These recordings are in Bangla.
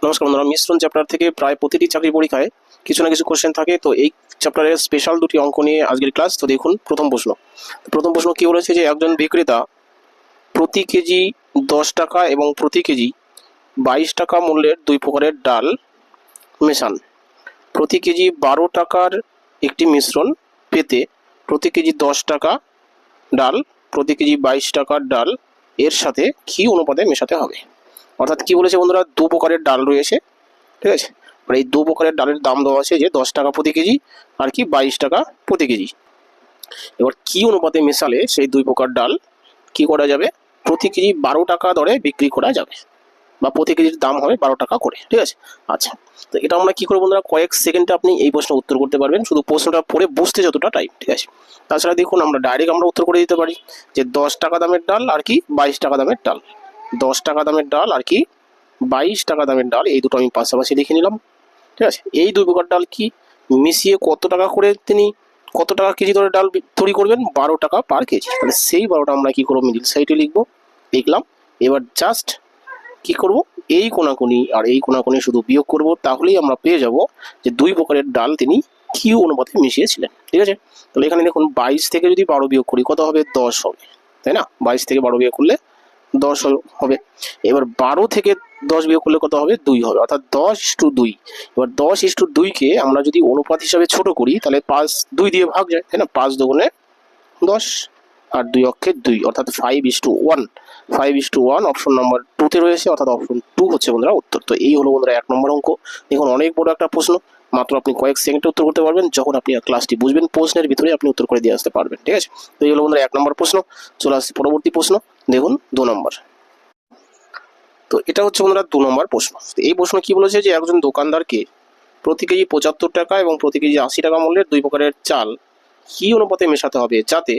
নমস্কার বন্ধুরা, মিশ্রণ চ্যাপ্টার থেকে প্রায় প্রতিটি চাকরি পরীক্ষায় কিছু না কিছু কোশ্চেন থাকে। তো এই চ্যাপ্টারের স্পেশাল দুটি অঙ্ক নিয়ে আজকের ক্লাস। তো দেখুন প্রথম প্রশ্ন কি বলেছে যে একজন বিক্রেতা প্রতি কেজি 10 টাকা এবং প্রতি কেজি 22 টাকা মূল্যের দুই প্রকারের ডাল মেশান। প্রতি কেজি 12 টাকার একটি মিশ্রণ পেতে প্রতি কেজি 10 টাকা ডাল, প্রতি কেজি 22 টাকার ডাল এর সাথে কি অনুপাতে মেশাতে হবে। অর্থাৎ কি বলেছে বন্ধুরা, দু প্রকারের ডাল রয়েছে, ঠিক আছে। এই দু প্রকারের ডালের দাম দেওয়া আছে যে 10 টাকা প্রতি কেজি আর কি 22 টাকা প্রতি কেজি। এবার কি অনুপাতে মেশালে সেই দুই প্রকার ডাল কি করা যাবে, প্রতি কেজি 12 টাকা দরে বিক্রি করা যাবে, বা প্রতি কেজির দাম হবে 12 টাকা করে, ঠিক আছে। আচ্ছা, তো এটা আমরা কি করবো বন্ধুরা, কয়েক সেকেন্ডে আপনি এই প্রশ্ন উত্তর করতে পারবেন, শুধু প্রশ্নটা পড়ে বুঝতে যতটা টাইম, ঠিক আছে। তাছাড়া দেখুন আমরা ডাইরেক্ট উত্তর করে দিতে পারি যে 10 টাকা দামের ডাল আর কি 22 টাকা দামের ডাল, 10 টাকা দামের ডাল আর কি 22 টাকা দামের ডাল, এই দুটো আমি পাশাপাশি লিখে নিলাম, ঠিক আছে। এই দুই প্রকার ডাল কি মিশিয়ে কত টাকা করে তিনি কত টাকা কেজি দরে ডাল তৈরি করবেন, 12 টাকা পার কেজি। তাহলে সেই 12টা আমরা কি করবো, মিডিল সাইডে লিখবো, লিখলাম। এবার জাস্ট কি করব, এই কোণাকুনি আর এই কোণাকুনি শুধু বিয়োগ করব, তাহলেই আমরা পেয়ে যাব যে দুই প্রকারের ডাল তিনি কি অনুপাতে মিশিয়েছিলেন, ঠিক আছে। তাহলে এখানে দেখুন 22 থেকে যদি 12 বিয়োগ করি কত হবে, 10 হবে, তাই না। 22 থেকে 12 বিয়োগ করলে 10 হবে। এবার 12 থেকে 10 বিয়োগ করলে কত হবে, 2 হবে, অর্থাৎ 10:2। এবার 10:2-কে আমরা যদি অনুপাত হিসাবে ছোট করি তাহলে 5 2 দিয়ে ভাগ যায়, তাই না। 5 দুগুণে 10 আর 2 অক্ষে 2, অর্থাৎ 5:1। 5:1 অপশন নাম্বার 2-তে রয়েছে, অর্থাৎ অপশন 2 হচ্ছে বন্ধুরা উত্তর। তো এই হলো বন্ধুরা 1 নম্বর অঙ্ক। দেখুন অনেক বড় একটা প্রশ্ন, মাত্র আপনি কয়েক সেকেন্ডে উত্তর করতে পারবেন, যখন আপনি ক্লাসটি বুঝবেন প্রশ্নের ভিতরে আপনি উত্তর করে দিয়ে আসতে পারবেন, ঠিক আছে। তো এই হলো বন্ধুরা 1 নম্বর প্রশ্ন। চলে আসছে পরবর্তী প্রশ্ন, দেখুন 2 নম্বর। তো এটা হচ্ছে বন্ধুরা 2 নম্বর প্রশ্ন। এই প্রশ্ন কি বলেছে যে একজন দোকানদারকে প্রতি কেজি 75 টাকা এবং প্রতি কেজি 80 টাকা মূল্যের দুই প্রকারের চাল কি অনুপাতে মেশাতে হবে যাতে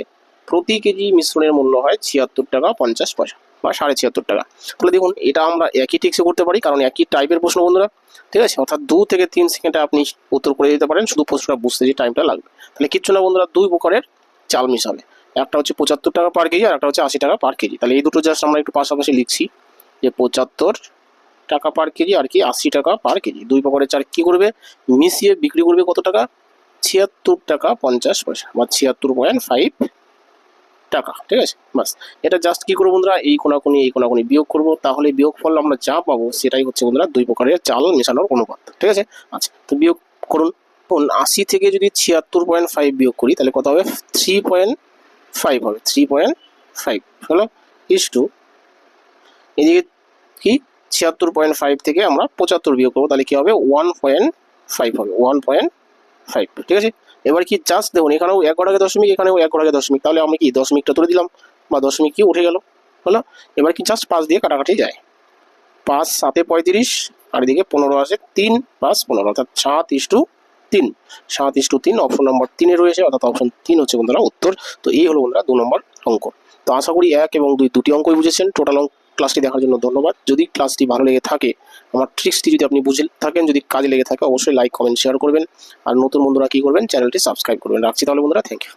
প্রতি কেজি মিশ্রণের মূল্য হয় 76 টাকা 50 পয়সা বা 76.5 টাকা। তাহলে দেখুন এটা আমরা একই টিক্সে করতে পারি, কারণ একই টাইপের প্রশ্ন বন্ধুরা, ঠিক আছে। অর্থাৎ 2 থেকে 3 সেকেন্ডে আপনি উত্তর করে দিতে পারেন, শুধু প্রশ্নটা বুঝতে যে টাইমটা লাগবে। তাহলে কিচ্ছু না বন্ধুরা, দুই প্রকারের চাল মিশাবে, একটা হচ্ছে 75 টাকা পার কেজি আর একটা হচ্ছে 80 টাকা পার কেজি। তাহলে এই দুটো জাস্ট আমরা একটু পাশাপাশি লিখছি যে 75 টাকা পার কেজি আর কি 80 টাকা পার কেজি, দুই প্রকারের চাল কি করবে, মিশিয়ে বিক্রি করবে কত টাকা, 76 টাকা 50 পয়সা বা 76.5 টাকা, ঠিক আছে। বাস, এটা জাস্ট কি করবো বন্ধুরা, এই কোণাকুনি বিয়োগ করবো, তাহলে বিয়োগফল আমরা যা পাবো সেটাই হচ্ছে বন্ধুরা দুই প্রকারের চাল মেশানোর অনুপাত, ঠিক আছে। আচ্ছা, তো বিয়োগ করুন। 80 থেকে যদি 76.5 বিয়োগ করি তাহলে কত হবে, 3.5 হবে, 3.5 হলো ইস টু এদিকে কি 76.5 থেকে আমরা 75 বিয়োগ করবো, তাহলে কি হবে 1.5 হবে, 1.5, ঠিক আছে। এবার কি জাস্ট দেখুন এখানেও 1 ঘটাকে দশমিক, এখানেও 1 ঘটাকে দশমিক, তাহলে আমি কি দশমিকটা তুলে দিলাম বা দশমিক কি উঠে গেল, হলো। এবার কি জাস্ট 5 দিয়ে কাটাকাটি যায়, 5 7 35 আর এদিকে 15 আসে, 3 + 15 অর্থাৎ 7:3। 7:3 অপশন নাম্বার 3-এ রয়েছে, অর্থাৎ অপশন 3 হচ্ছে বন্ধুরা উত্তর। তো এই হলো বন্ধুরা 2 নম্বর অঙ্ক। তো আশা করি 1 এবং 2 দুটি অঙ্কই বুঝেছেন। টোটাল ক্লাসটি দেখার জন্য ধন্যবাদ। যদি ক্লাসটি ভালো লেগে থাকে, আমার ট্রিক্সটি যদি আপনি বুঝে থাকেন, যদি কাজে লেগে থাকে, অবশ্যই লাইক কমেন্ট শেয়ার করবেন। আর নতুন বন্ধুরা কি করবেন, চ্যানেলটি সাবস্ক্রাইব করবেন। রাখছি তাহলে বন্ধুরা, থ্যাংক ইউ।